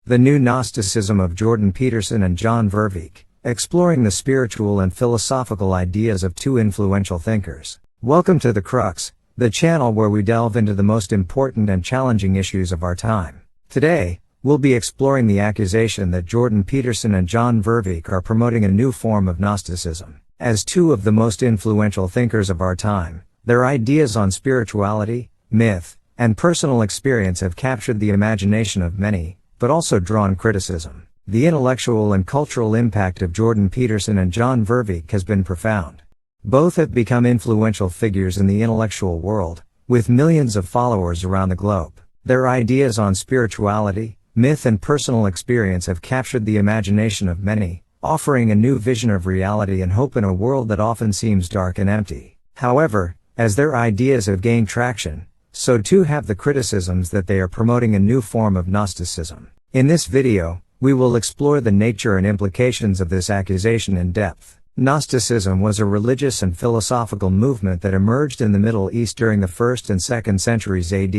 The New Gnosticism of Jordan Peterson and John Vervaeke, exploring the spiritual and philosophical ideas of two influential thinkers. Welcome to The Crux, the channel where we delve into the most important and challenging issues of our time. Today, we'll be exploring the accusation that Jordan Peterson and John Vervaeke are promoting a new form of Gnosticism. As two of the most influential thinkers of our time, their ideas on spirituality, myth, and personal experience have captured the imagination of many, but also drawn criticism. The intellectual and cultural impact of Jordan Peterson and John Vervaeke has been profound. Both have become influential figures in the intellectual world, with millions of followers around the globe. Their ideas on spirituality, myth and personal experience have captured the imagination of many, offering a new vision of reality and hope in a world that often seems dark and empty. However, as their ideas have gained traction, so too have the criticisms that they are promoting a new form of Gnosticism. In this video, we will explore the nature and implications of this accusation in depth. Gnosticism was a religious and philosophical movement that emerged in the Middle East during the 1st and 2nd centuries AD.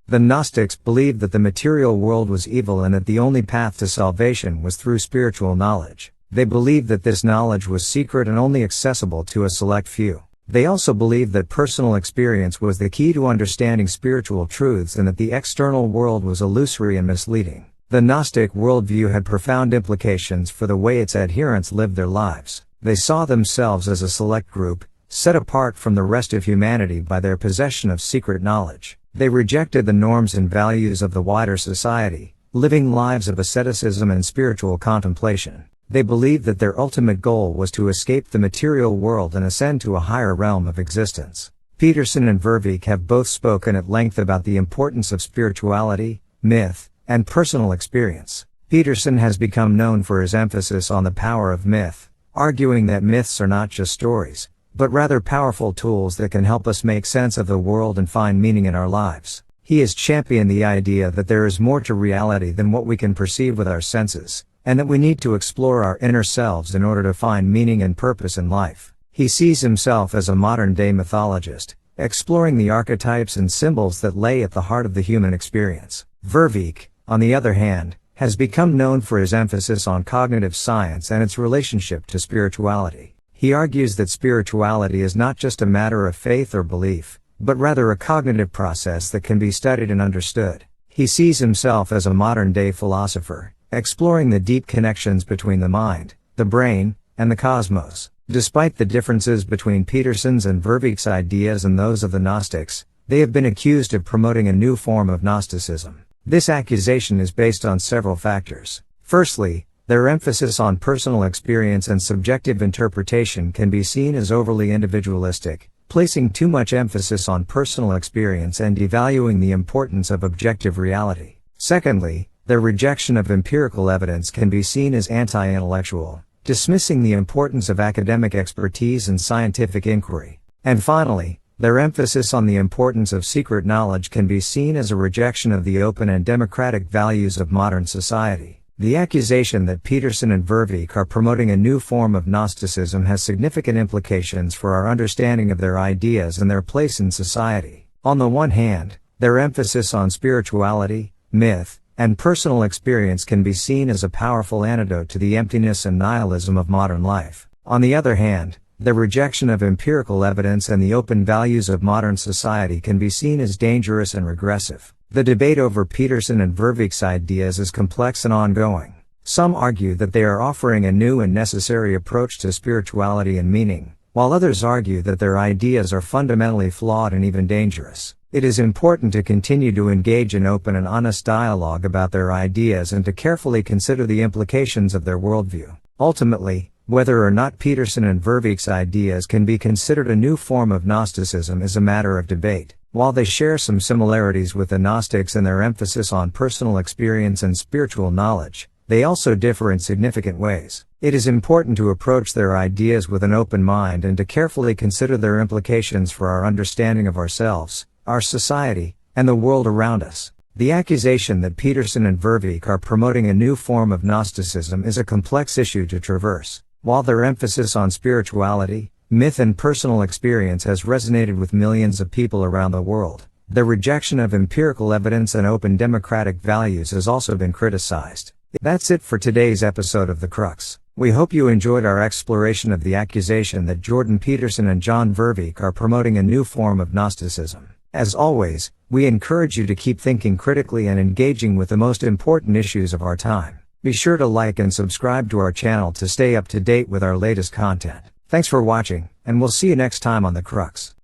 The Gnostics believed that the material world was evil and that the only path to salvation was through spiritual knowledge. They believed that this knowledge was secret and only accessible to a select few. They also believed that personal experience was the key to understanding spiritual truths and that the external world was illusory and misleading. The Gnostic worldview had profound implications for the way its adherents lived their lives. They saw themselves as a select group, set apart from the rest of humanity by their possession of secret knowledge. They rejected the norms and values of the wider society, living lives of asceticism and spiritual contemplation. They believed that their ultimate goal was to escape the material world and ascend to a higher realm of existence. Peterson and Vervaeke have both spoken at length about the importance of spirituality, myth, and personal experience. Peterson has become known for his emphasis on the power of myth, arguing that myths are not just stories, but rather powerful tools that can help us make sense of the world and find meaning in our lives. He has championed the idea that there is more to reality than what we can perceive with our senses, and that we need to explore our inner selves in order to find meaning and purpose in life. He sees himself as a modern-day mythologist, exploring the archetypes and symbols that lay at the heart of the human experience. Vervaeke, on the other hand, has become known for his emphasis on cognitive science and its relationship to spirituality. He argues that spirituality is not just a matter of faith or belief, but rather a cognitive process that can be studied and understood. He sees himself as a modern-day philosopher, exploring the deep connections between the mind, the brain, and the cosmos. Despite the differences between Peterson's and Vervaeke's ideas and those of the Gnostics, they have been accused of promoting a new form of Gnosticism. This accusation is based on several factors. Firstly, their emphasis on personal experience and subjective interpretation can be seen as overly individualistic, placing too much emphasis on personal experience and devaluing the importance of objective reality. Secondly, their rejection of empirical evidence can be seen as anti-intellectual, dismissing the importance of academic expertise and scientific inquiry. And finally, their emphasis on the importance of secret knowledge can be seen as a rejection of the open and democratic values of modern society. The accusation that Peterson and Vervaeke are promoting a new form of Gnosticism has significant implications for our understanding of their ideas and their place in society. On the one hand, their emphasis on spirituality, myth, and personal experience can be seen as a powerful antidote to the emptiness and nihilism of modern life. On the other hand, the rejection of empirical evidence and the open values of modern society can be seen as dangerous and regressive. The debate over Peterson and Vervaeke's ideas is complex and ongoing. Some argue that they are offering a new and necessary approach to spirituality and meaning, while others argue that their ideas are fundamentally flawed and even dangerous. It is important to continue to engage in open and honest dialogue about their ideas and to carefully consider the implications of their worldview. Ultimately, whether or not Peterson and Vervaeke's ideas can be considered a new form of Gnosticism is a matter of debate. While they share some similarities with the Gnostics in their emphasis on personal experience and spiritual knowledge, they also differ in significant ways. It is important to approach their ideas with an open mind and to carefully consider their implications for our understanding of ourselves, our society, and the world around us. The accusation that Peterson and Vervaeke are promoting a new form of Gnosticism is a complex issue to traverse. While their emphasis on spirituality, myth and personal experience has resonated with millions of people around the world, the rejection of empirical evidence and open democratic values has also been criticized. That's it for today's episode of The Crux. We hope you enjoyed our exploration of the accusation that Jordan Peterson and John Vervaeke are promoting a new form of Gnosticism. As always, we encourage you to keep thinking critically and engaging with the most important issues of our time. Be sure to like and subscribe to our channel to stay up to date with our latest content. Thanks for watching, and we'll see you next time on The Crux.